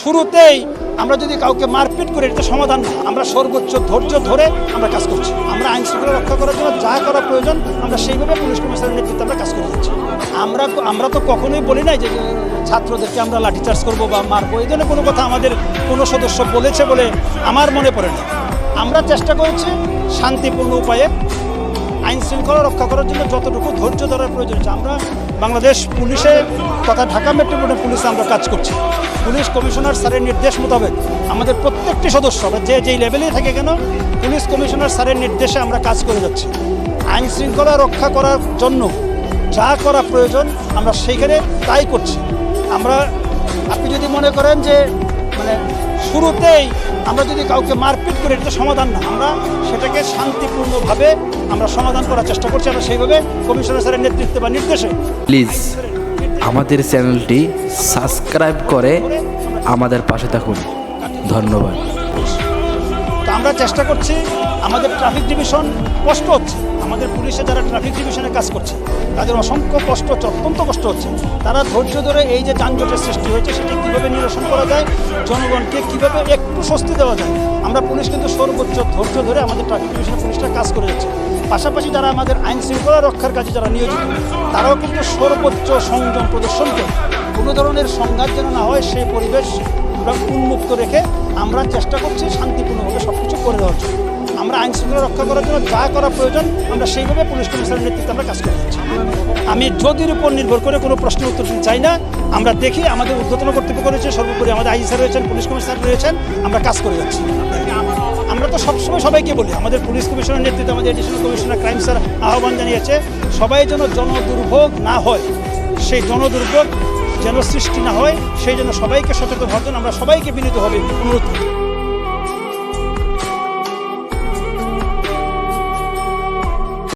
শুরুতেই আমরা যদি কাউকে মারপিট করি এটা সমাধান না। আমরা সর্বোচ্চ ধৈর্য ধরে আমরা কাজ করছি। আমরা আইন শৃঙ্খলা রক্ষা করার জন্য যা করা প্রয়োজন আমরা সেইভাবে পুলিশ কমিশনারের নেতৃত্বে আমরা কাজ করে যাচ্ছি। আমরা তো কখনোই বলি নাই যে ছাত্রদেরকে আমরা লাঠিচার্জ করবো বা মারবো, এই ধরনের কোনো কথা আমাদের কোনো সদস্য বলেছে বলে আমার মনে পড়ে না। আমরা চেষ্টা করছি শান্তিপূর্ণ উপায়ে আইন শৃঙ্খলা রক্ষা করার জন্য যতটুকু ধৈর্য ধরার প্রয়োজন হচ্ছে। আমরা বাংলাদেশ পুলিশে তথা ঢাকা মেট্রোপলিটন পুলিশে আমরা কাজ করছি। পুলিশ কমিশনার স্যারের নির্দেশ মোতাবেক আমাদের প্রত্যেকটি সদস্য যেই লেভেলেই থাকে কেন পুলিশ কমিশনার স্যারের নির্দেশে আমরা কাজ করে যাচ্ছি। আইন শৃঙ্খলা রক্ষা করার জন্য যা করা প্রয়োজন আমরা সেইখানে তাই করছি। আপনি যদি মনে করেন যে শুরুতেই আমরা যদি কাউকে মারপিট করি এটা সমাধান না। আমরা সেটাকে শান্তিপূর্ণভাবে আমরা সমাধান করার চেষ্টা করছি। আমরা সেইভাবে কমিশনার স্যারের নেতৃত্বে বা নির্দেশে প্লিজ আমাদের চ্যানেলটি সাবস্ক্রাইব করে আমাদের পাশে থাকুন। ধন্যবাদ। তো আমরা চেষ্টা করছি। আমাদের ট্রাফিক ডিভিশন কষ্ট হচ্ছে, আমাদের পুলিশে যারা ট্রাফিক ডিভিশনে কাজ করছে তাদের অসংখ্য কষ্ট হচ্ছে, অত্যন্ত কষ্ট হচ্ছে। তারা ধৈর্য ধরে এই যে যানজটের সৃষ্টি হয়েছে সেটি কীভাবে নিরসন করা যায়, জনগণকে কীভাবে একটু স্বস্তি দেওয়া যায়, আমরা পুলিশ কিন্তু সর্বোচ্চ ধৈর্য ধরে আমাদের ট্রাফিক ডিভিশনের পুলিশরা কাজ করে যাচ্ছে। পাশাপাশি যারা আমাদের আইন শৃঙ্খলা রক্ষার কাজে যারা নিয়োজিত তারাও কিন্তু সর্বোচ্চ সংযম প্রদর্শন করে কোনো ধরনের সংঘাত যেন না হয় সেই পরিবেশ উন্মুক্ত রেখে আমরা চেষ্টা করছি শান্তিপূর্ণভাবে সব কিছু করে দেওয়ার জন্য। আমরা আইন শৃঙ্খলা রক্ষা করার জন্য যা করা প্রয়োজন আমরা সেইভাবে পুলিশ কমিশনারের নেতৃত্বে আমরা কাজ করে যাচ্ছি। আমি যদির উপর নির্ভর করে কোনো প্রশ্নের উত্তর দিতে চাই না। আমরা দেখি আমাদের ঊর্ধ্বতন কর্তৃপক্ষ রয়েছে, সর্বোপরি আমাদের আইজি স্যার রয়েছেন, পুলিশ কমিশনার রয়েছেন, আমরা কাজ করে যাচ্ছি। আমরা তো সবসময় সবাইকে বলি, আমাদের পুলিশ কমিশনারের নেতৃত্বে আমাদের এডিশনাল কমিশনার ক্রাইম স্যার আহ্বান জানিয়েছে সবাই যেন জনদুর্ভোগ না হয়, সেই জনদুর্ভোগ যেন সৃষ্টি না হয় সেই জন্য সবাইকে সচেতন হওয়ার জন্য আমরা সবাইকে বিনীতভাবে অনুরোধ করি।